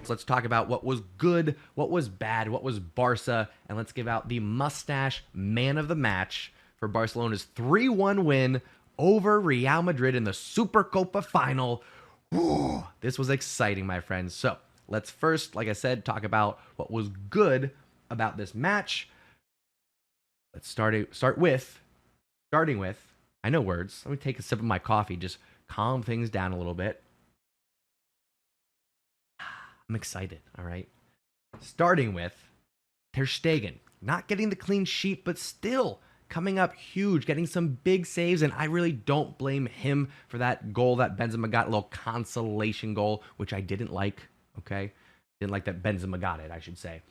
So let's talk about what was good, what was bad, what was Barca, and let's give out the mustache man of the match for Barcelona's 3-1 win over Real Madrid in the Supercopa Final. Ooh, this was exciting, my friends. So let's first, like I said, talk about what was good about this match. Let's starting with, I know words. Let me take a sip of my coffee, just calm things down a little bit. I'm excited, all right? Starting with Ter Stegen, not getting the clean sheet, but still coming up huge, getting some big saves, and I really don't blame him for that goal that Benzema got, a little consolation goal, which I didn't like, okay? Didn't like that Benzema got it, I should say.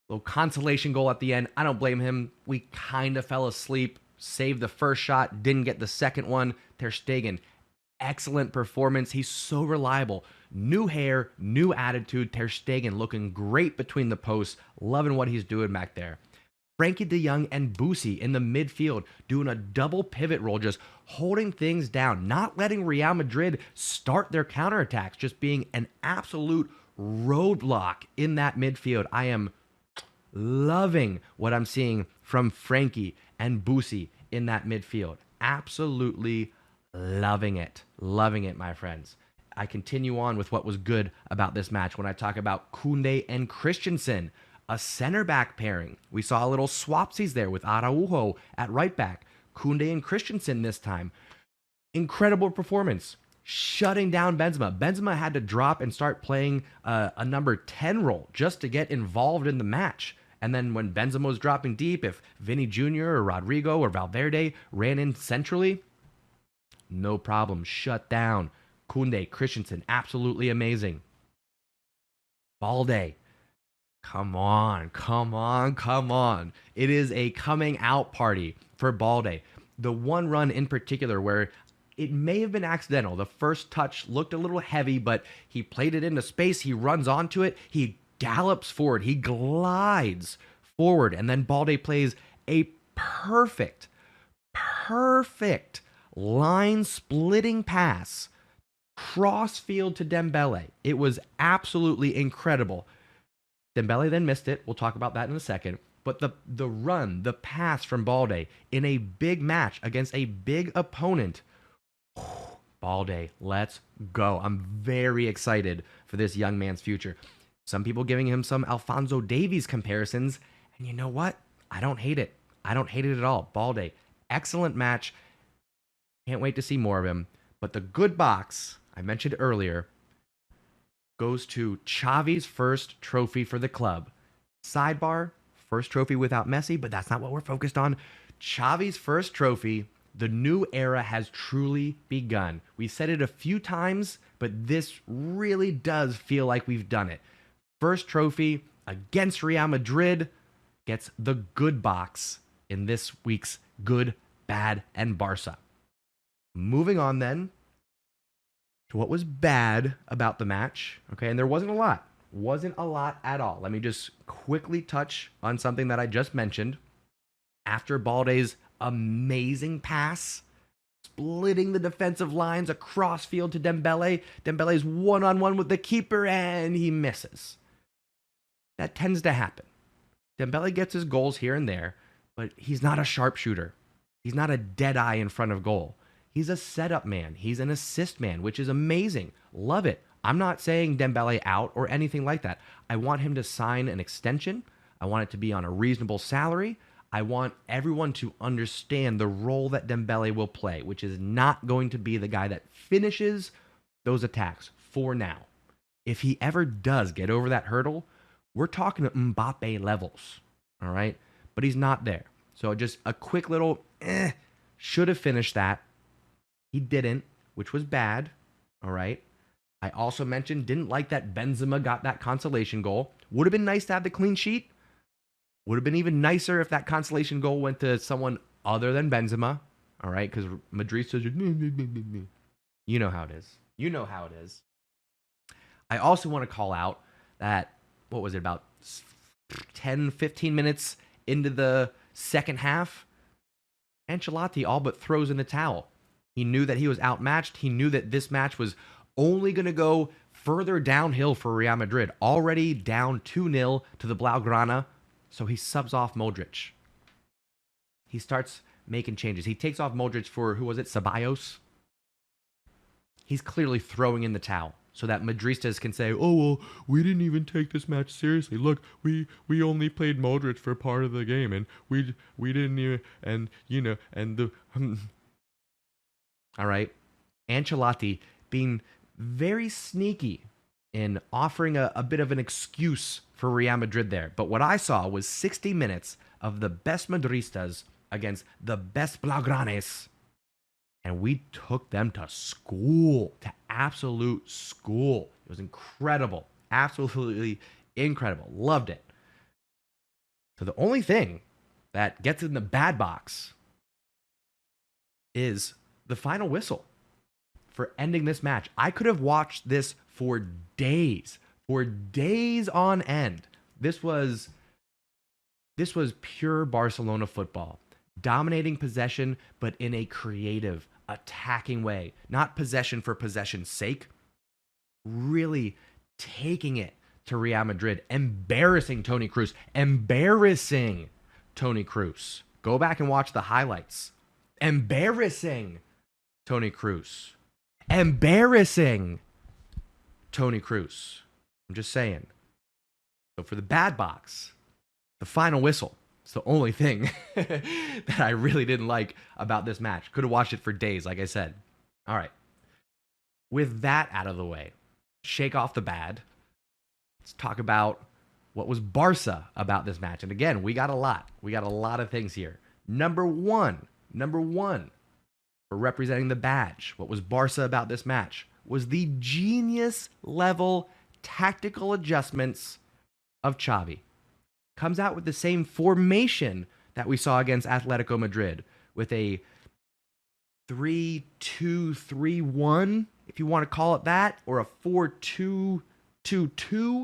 Little consolation goal at the end. I don't blame him. We kind of fell asleep, saved the first shot, didn't get the second one. Ter Stegen, excellent performance. He's so reliable. New hair, new attitude. Ter Stegen looking great between the posts. Loving what he's doing back there. Frankie de Jong and Boosie in the midfield doing a double pivot role, just holding things down, not letting Real Madrid start their counterattacks, just being an absolute roadblock in that midfield. I am loving what I'm seeing from Frankie and Boosie in that midfield. Absolutely loving it. Loving it, my friends. I continue on with what was good about this match when I talk about Koundé and Christensen, a center back pairing. We saw a little swapsies there with Araujo at right back. Koundé and Christensen this time. Incredible performance. Shutting down Benzema. Benzema had to drop and start playing a number 10 role just to get involved in the match. And then when Benzema was dropping deep, if Vinny Jr. or Rodrigo or Valverde ran in centrally, no problem. Shut down. Koundé, Christensen, absolutely amazing. Balde. Come on. It is a coming out party for Balde. The one run in particular where it may have been accidental. The first touch looked a little heavy, but he played it into space. He runs onto it. He gallops forward. He glides forward. And then Balde plays a perfect line-splitting pass cross field to Dembele. It was absolutely incredible. Dembele then missed it. We'll talk about that in a second. But the run, the pass from Balde in a big match against a big opponent. Balde, let's go. I'm very excited for this young man's future. Some people giving him some Alphonso Davies comparisons. And you know what? I don't hate it. I don't hate it at all. Balde, excellent match. Can't wait to see more of him. But the good box I mentioned earlier goes to Xavi's first trophy for the club. Sidebar, first trophy without Messi, but that's not what we're focused on. Xavi's first trophy. The new era has truly begun. We said it a few times, but this really does feel like we've done it. First trophy against Real Madrid gets the good box in this week's Good, Bad, and Barca. Moving on then to what was bad about the match. Okay, and there wasn't a lot. Wasn't a lot at all. Let me just quickly touch on something that I just mentioned. After Balde's amazing pass, splitting the defensive lines across field to Dembele. Dembele's one-on-one with the keeper, and he misses. That tends to happen. Dembele gets his goals here and there, but he's not a sharpshooter. He's not a dead eye in front of goal. He's a setup man. He's an assist man, which is amazing. Love it. I'm not saying Dembele out or anything like that. I want him to sign an extension. I want it to be on a reasonable salary. I want everyone to understand the role that Dembele will play, which is not going to be the guy that finishes those attacks for now. If he ever does get over that hurdle, we're talking Mbappe levels, all right? But he's not there. So just a quick little, should have finished that. He didn't, which was bad, all right? I also mentioned, didn't like that Benzema got that consolation goal. Would have been nice to have the clean sheet. Would have been even nicer if that consolation goal went to someone other than Benzema, all right? Because Madrid says, you know how it is. You know how it is. I also want to call out that, what was it, about 10, 15 minutes into the second half, Ancelotti all but throws in the towel. He knew that he was outmatched. He knew that this match was only going to go further downhill for Real Madrid, already down 2-0 to the Blaugrana. So he subs off Modric. He starts making changes. He takes off Modric for, who was it, Ceballos? He's clearly throwing in the towel so that Madristas can say, oh, well, we didn't even take this match seriously. Look, we only played Modric for part of the game, and we didn't even, and, you know, and the... All right. Ancelotti being very sneaky in offering a bit of an excuse for Real Madrid there. But what I saw was 60 minutes of the best Madristas against the best Blaugranes. And we took them to school, to absolute school. It was incredible. Absolutely incredible. Loved it. So the only thing that gets in the bad box is the final whistle for ending this match. I could have watched this for days on end. This was pure Barcelona football. Dominating possession, but in a creative, attacking way. Not possession for possession's sake. Really taking it to Real Madrid. Embarrassing Toni Kroos. Embarrassing Toni Kroos. Go back and watch the highlights. Embarrassing Toni Kroos. Embarrassing Toni Kroos. I'm just saying. So for the bad box, the final whistle. It's the only thing that I really didn't like about this match. Could have watched it for days, like I said. All right. With that out of the way, shake off the bad. Let's talk about what was Barca about this match. And again, we got a lot. We got a lot of things here. Number one, for representing the badge, what was Barca about this match was the genius level tactical adjustments of Xavi. Comes out with the same formation that we saw against Atletico Madrid with a 3-2-3-1, if you want to call it that, or a 4-2-2-2,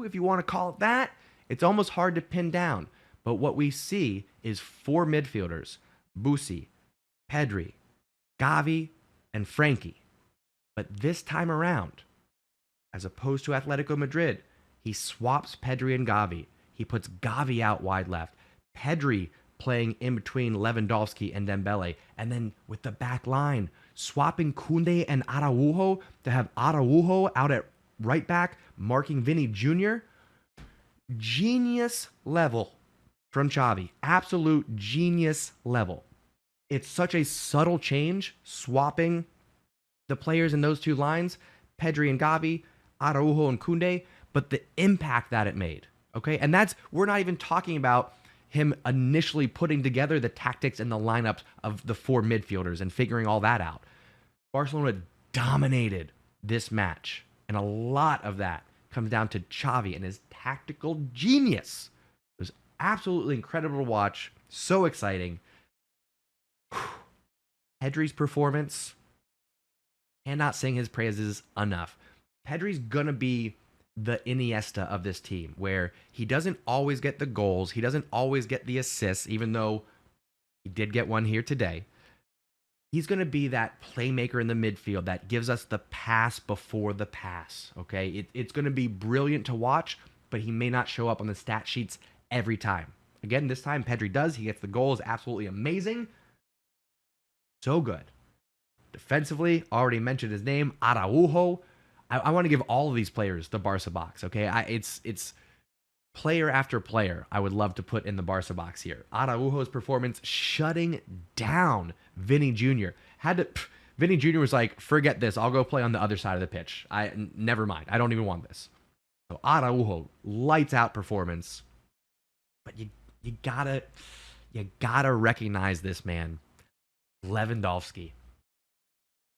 if you want to call it that. It's almost hard to pin down. But what we see is four midfielders, Busi, Pedri, Gavi, and Frankie. But this time around, as opposed to Atletico Madrid, he swaps Pedri and Gavi. He puts Gavi out wide left. Pedri playing in between Lewandowski and Dembele. And then with the back line, swapping Koundé and Araujo to have Araujo out at right back, marking Vinny Jr. Genius level from Xavi. Absolute genius level. It's such a subtle change, swapping the players in those two lines, Pedri and Gavi, Araujo and Koundé, but the impact that it made. Okay, and we're not even talking about him initially putting together the tactics and the lineups of the four midfielders and figuring all that out. Barcelona dominated this match, and a lot of that comes down to Xavi and his tactical genius. It was absolutely incredible to watch, so exciting. Pedri's performance, cannot sing his praises enough. Pedri's gonna be the Iniesta of this team, where he doesn't always get the goals, he doesn't always get the assists, even though he did get one here today. He's going to be that playmaker in the midfield that gives us the pass before the pass, okay? It's going to be brilliant to watch, but he may not show up on the stat sheets every time. Again, this time Pedri does. He gets the goals, absolutely amazing. So good. Defensively, already mentioned his name, Araujo. I want to give all of these players the Barca box, okay? It's player after player I would love to put in the Barca box here. Araujo's performance shutting down Vinny Jr. Vinny Jr. was like, forget this. I'll go play on the other side of the pitch. Never mind. I don't even want this. So Araujo, lights out performance. But you gotta recognize this man. Lewandowski.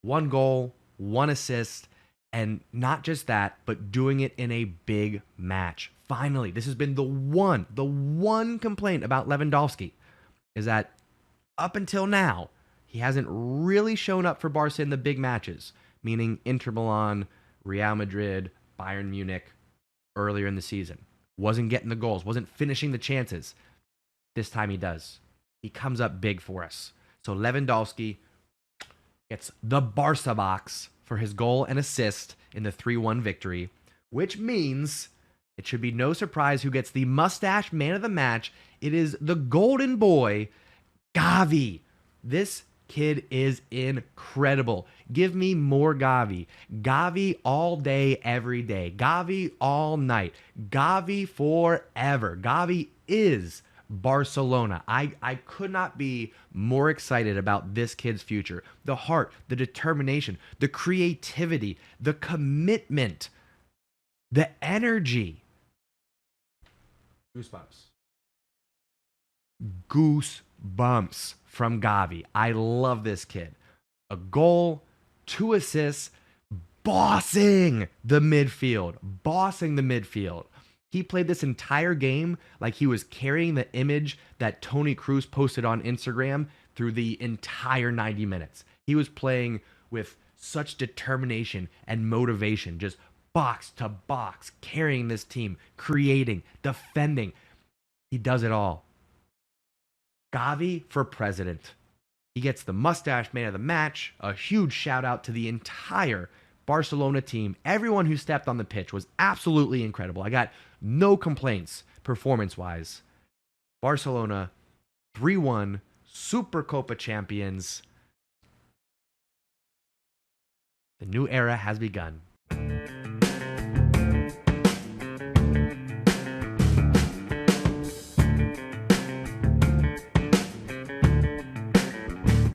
1 goal, 1 assist. And not just that, but doing it in a big match. Finally, this has been the one complaint about Lewandowski, is that up until now, he hasn't really shown up for Barca in the big matches, meaning Inter Milan, Real Madrid, Bayern Munich earlier in the season. Wasn't getting the goals, wasn't finishing the chances. This time he does. He comes up big for us. So Lewandowski gets the Barca box for his goal and assist in the 3-1 victory. which means it should be no surprise who gets the mustache man of the match. It is the golden boy, Gavi. This kid is incredible. Give me more Gavi. Gavi all day, every day. Gavi all night. Gavi forever. Gavi is Barcelona. I could not be more excited about this kid's future. The heart, the determination, the creativity, the commitment, the energy. Goosebumps. Goosebumps from Gavi. I love this kid. A goal, 2 assists, bossing the midfield. Bossing the midfield. He played this entire game like he was carrying the image that Toni Kroos posted on Instagram through the entire 90 minutes. He was playing with such determination and motivation, just box to box, carrying this team, creating, defending. He does it all. Gavi for president. He gets the mustache man of the match. A huge shout out to the entire Barcelona team. Everyone who stepped on the pitch was absolutely incredible. I got no complaints performance-wise. Barcelona 3-1 Supercopa champions. The new era has begun.